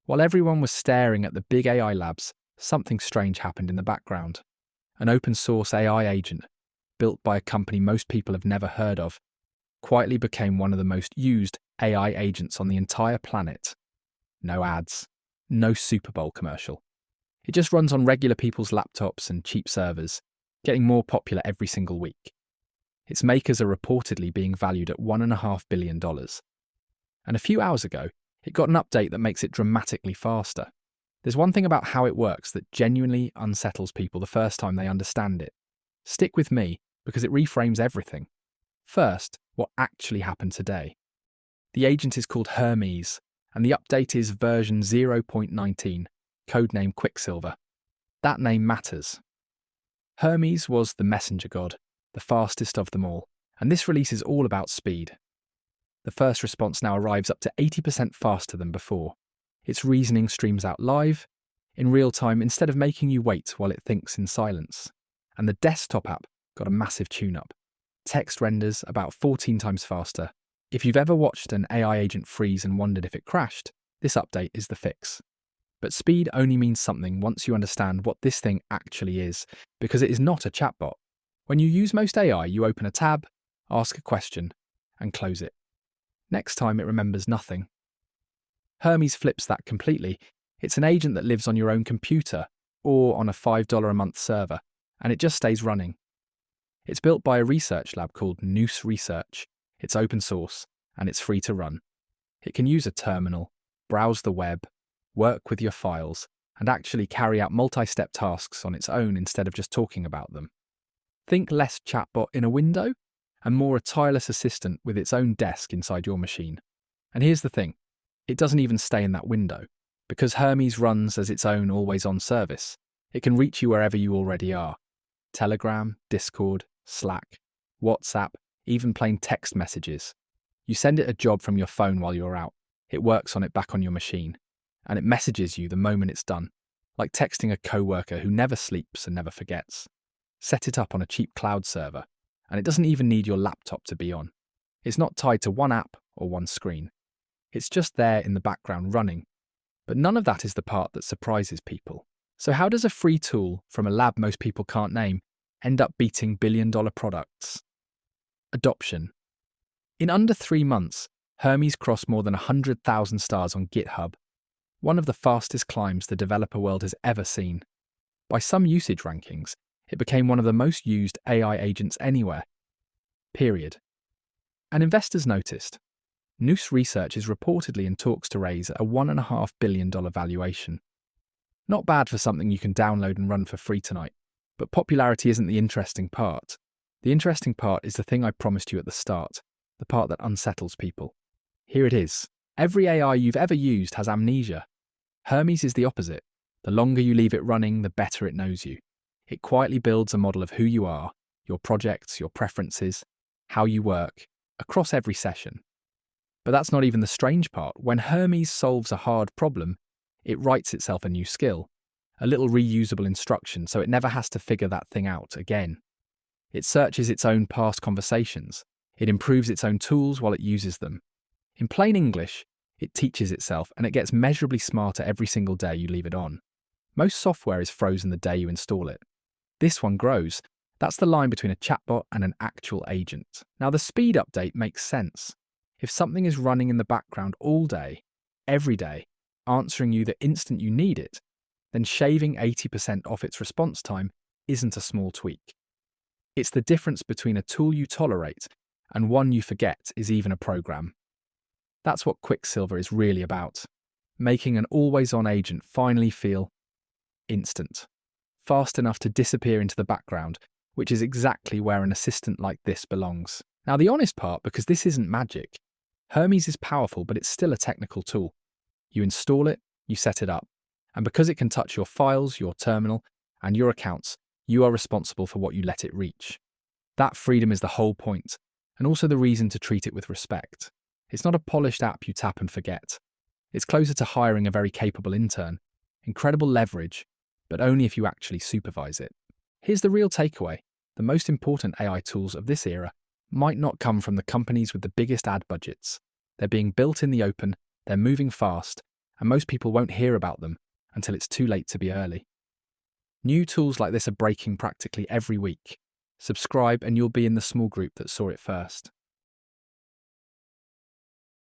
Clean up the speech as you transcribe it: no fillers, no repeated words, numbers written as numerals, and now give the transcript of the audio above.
While everyone was staring at the big AI labs, something strange happened in the background. An open-source AI agent, built by a company most people have never heard of, quietly became one of the most used AI agents on the entire planet. No ads, no Super Bowl commercial. It just runs on regular people's laptops and cheap servers, getting more popular every single week. Its makers are reportedly being valued at $1.5 billion. And a few hours ago, it got an update that makes it dramatically faster. There's one thing about how it works that genuinely unsettles people the first time they understand it. Stick with me, because it reframes everything. First, what actually happened today. The agent is called Hermes, and the update is version 0.19, codename Quicksilver. That name matters. Hermes was the messenger god, the fastest of them all, and this release is all about speed. The first response now arrives up to 80% faster than before. Its reasoning streams out live, in real time, instead of making you wait while it thinks in silence. And the desktop app got a massive tune-up. Text renders about 14 times faster. If you've ever watched an AI agent freeze and wondered if it crashed, this update is the fix. But speed only means something once you understand what this thing actually is, because it is not a chatbot. When you use most AI, you open a tab, ask a question, and close it. Next time, it remembers nothing. Hermes flips that completely. It's an agent that lives on your own computer or on a $5 a month server, and it just stays running. It's built by a research lab called Nous Research. It's open source, and it's free to run. It can use a terminal, browse the web, work with your files, and actually carry out multi-step tasks on its own instead of just talking about them. Think less chatbot in a window, and more a tireless assistant with its own desk inside your machine. And here's the thing, it doesn't even stay in that window. Because Hermes runs as its own always-on service, it can reach you wherever you already are. Telegram, Discord, Slack, WhatsApp, even plain text messages. You send it a job from your phone while you're out, it works on it back on your machine, and it messages you the moment it's done, like texting a coworker who never sleeps and never forgets. Set it up on a cheap cloud server, and it doesn't even need your laptop to be on. It's not tied to one app or one screen. It's just there in the background running. But none of that is the part that surprises people. So how does a free tool from a lab most people can't name end up beating billion-dollar products? Adoption. In under 3 months, Hermes crossed more than 100,000 stars on GitHub, one of the fastest climbs the developer world has ever seen. By some usage rankings, it became one of the most used AI agents anywhere. Period. And investors noticed. Nous Research is reportedly in talks to raise a $1.5 billion valuation. Not bad for something you can download and run for free tonight. But popularity isn't the interesting part. The interesting part is the thing I promised you at the start, the part that unsettles people. Here it is. Every AI you've ever used has amnesia. Hermes is the opposite. The longer you leave it running, the better it knows you. It quietly builds a model of who you are, your projects, your preferences, how you work, across every session. But that's not even the strange part. When Hermes solves a hard problem, it writes itself a new skill, a little reusable instruction so it never has to figure that thing out again. It searches its own past conversations. It improves its own tools while it uses them. In plain English, it teaches itself and it gets measurably smarter every single day you leave it on. Most software is frozen the day you install it. This one grows. That's the line between a chatbot and an actual agent. Now the speed update makes sense. If something is running in the background all day, every day, answering you the instant you need it, then shaving 80% off its response time isn't a small tweak. It's the difference between a tool you tolerate and one you forget is even a program. That's what Quicksilver is really about, making an always-on agent finally feel instant, fast enough to disappear into the background, which is exactly where an assistant like this belongs. Now the honest part, because this isn't magic, Hermes is powerful, but it's still a technical tool. You install it, you set it up, and because it can touch your files, your terminal, and your accounts, you are responsible for what you let it reach. That freedom is the whole point, and also the reason to treat it with respect. It's not a polished app you tap and forget. It's closer to hiring a very capable intern. Incredible leverage, but only if you actually supervise it. Here's the real takeaway. The most important AI tools of this era might not come from the companies with the biggest ad budgets. They're being built in the open, they're moving fast, and most people won't hear about them until it's too late to be early. New tools like this are breaking practically every week. Subscribe and you'll be in the small group that saw it first.